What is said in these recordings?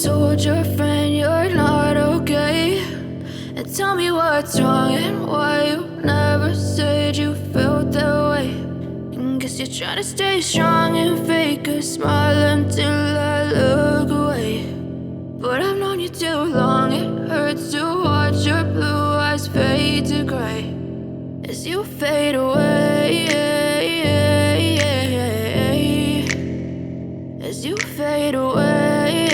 told your friend you're not okay, and tell me what's wrong and why you never said you felt that way. And guess you're trying to stay strong and fake a smile until I look away. But I've known you too long, it hurts to watch your blue eyes fade to gray as you fade away, as you fade away.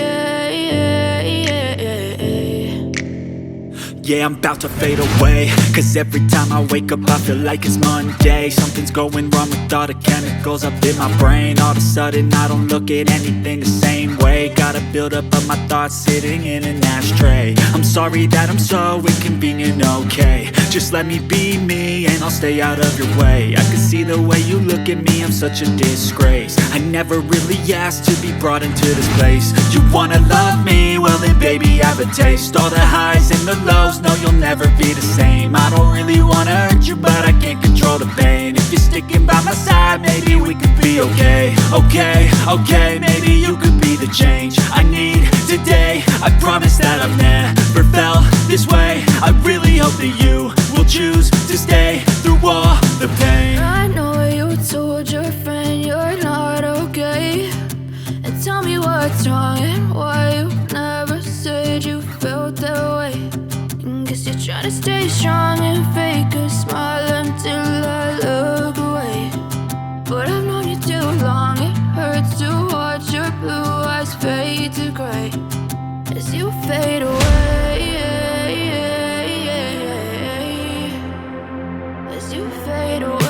Yeah, I'm about to fade away, cause every time I wake up I feel like it's Monday. Something's going wrong with all the chemicals up in my brain. All of a sudden I don't look at anything the same way. Gotta build up of my thoughts sitting in an ashtray. I'm sorry that I'm so inconvenient, okay. Just let me be me and I'll stay out of your way. I can see the way you look at me, I'm such a disgrace. I never really asked to be brought into this place. You wanna love me? Well then baby I have a taste. All the highs and the lows, no you'll never be the same. I don't really wanna hurt you but I can't control the pain. If you're sticking by my side maybe we could be okay. Okay, maybe you could be the change I need today. I promise that I've never felt this way. I really hope that you will choose to stay through all the pain. I know you told your friend you're not okay, and tell me what's wrong and why you never said you felt that way. And guess you're trying to stay strong and fake a smile until I look away. But I've known you too long, it hurts to watch your blue eyes fade to gray as you fade away, as you fade away,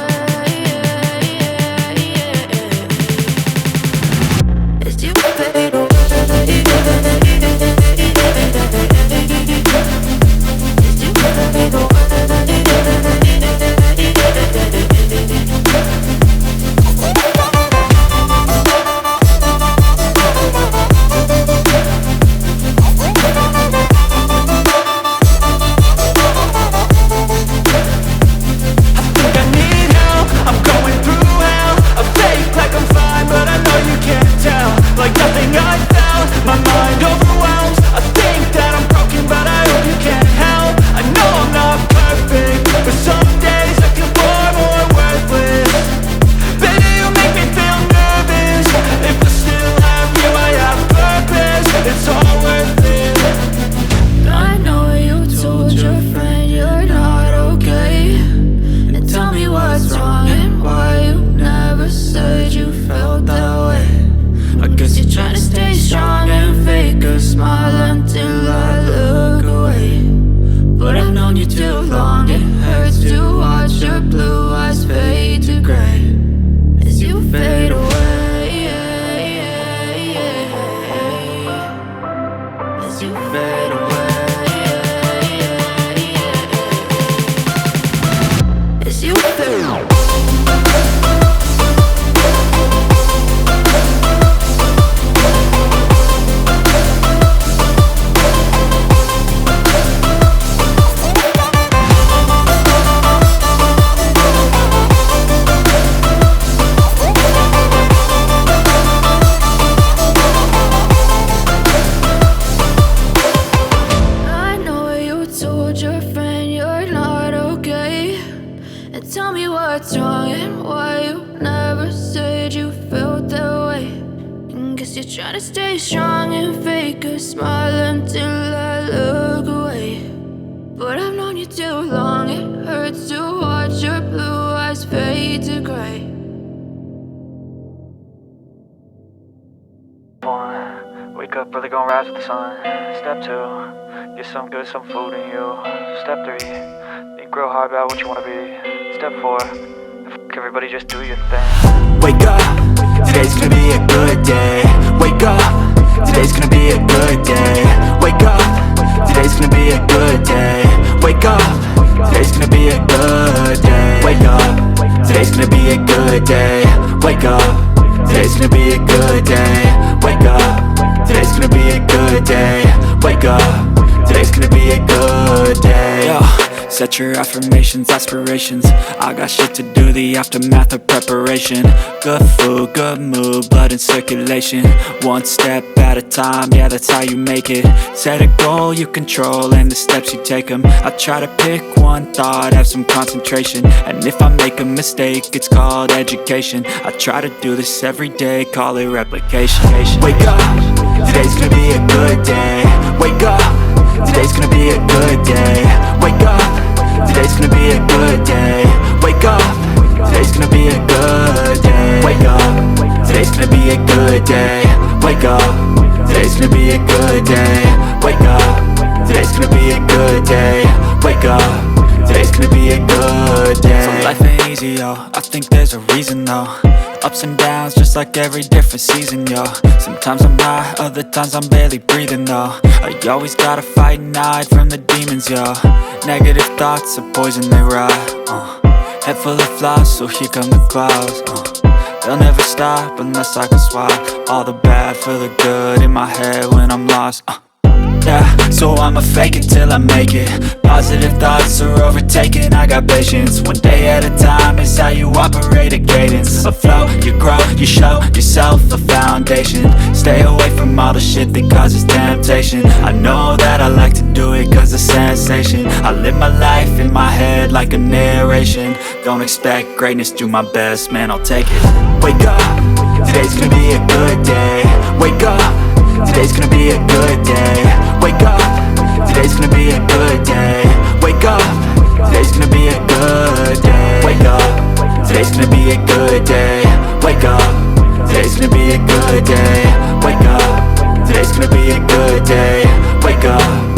as you fade away. Wake up, brother, gonna rise with the sun. Step 2, get some good, some food in you. Step 3, think real hard about what you wanna be. Step 4, everybody just do your thing. Wake up, today's gonna be a good day. Wake up, today's gonna be a good day. Wake up, today's gonna be a good day. Wake up, today's gonna be a good day. Wake up, today's gonna be a good day. Wake up, today's gonna be a good day. Wake up, today's gonna be a good day. Wake up, today's gonna be a good day. Yo, set your affirmations, aspirations. I got shit to do, the aftermath of preparation. Good food, good mood, blood in circulation. One step back, at a time, yeah, that's how you make it. Set a goal you control and the steps you take them. I try to pick one thought, have some concentration, and if I make a mistake, it's called education. I try to do this every day, call it replication. Wake up, today's gonna be a good day. Wake up, today's gonna be a good day. Wake up, today's gonna be a good day. Wake up, today's gonna be a good day. Wake up, today's gonna be a good day. Wake up, today's gonna be a good day. Wake up, today's gonna be a good day. Wake up, today's gonna be a good day. So life ain't easy, yo, I think there's a reason though. Ups and downs, just like every different season, yo. Sometimes I'm high, other times I'm barely breathing, though. I always gotta fight and hide from the demons, yo. Negative thoughts are poison, they rot. Head full of flies, so here come the clouds. They'll never stop unless I can swap all the bad for the good in my head when I'm lost. Yeah, so I'ma fake it till I make it. Positive thoughts are overtaken, I got patience. One day at a time is how you operate a cadence. A flow, you grow, you show yourself a foundation. Stay away from all the shit that causes temptation. I know that I like to do it cause it's sensation. I live my life in my head like a narration. Don't expect greatness, do my best, man, I'll take it. Wake up, today's gonna be a good day. Wake up, today's gonna be a good day. Wake up, today's gonna be a good day. Wake up, today's gonna be a good day. Wake up, today's gonna be a good day. Wake up, today's gonna be a good day. Wake up, today's gonna be a good day. Wake up.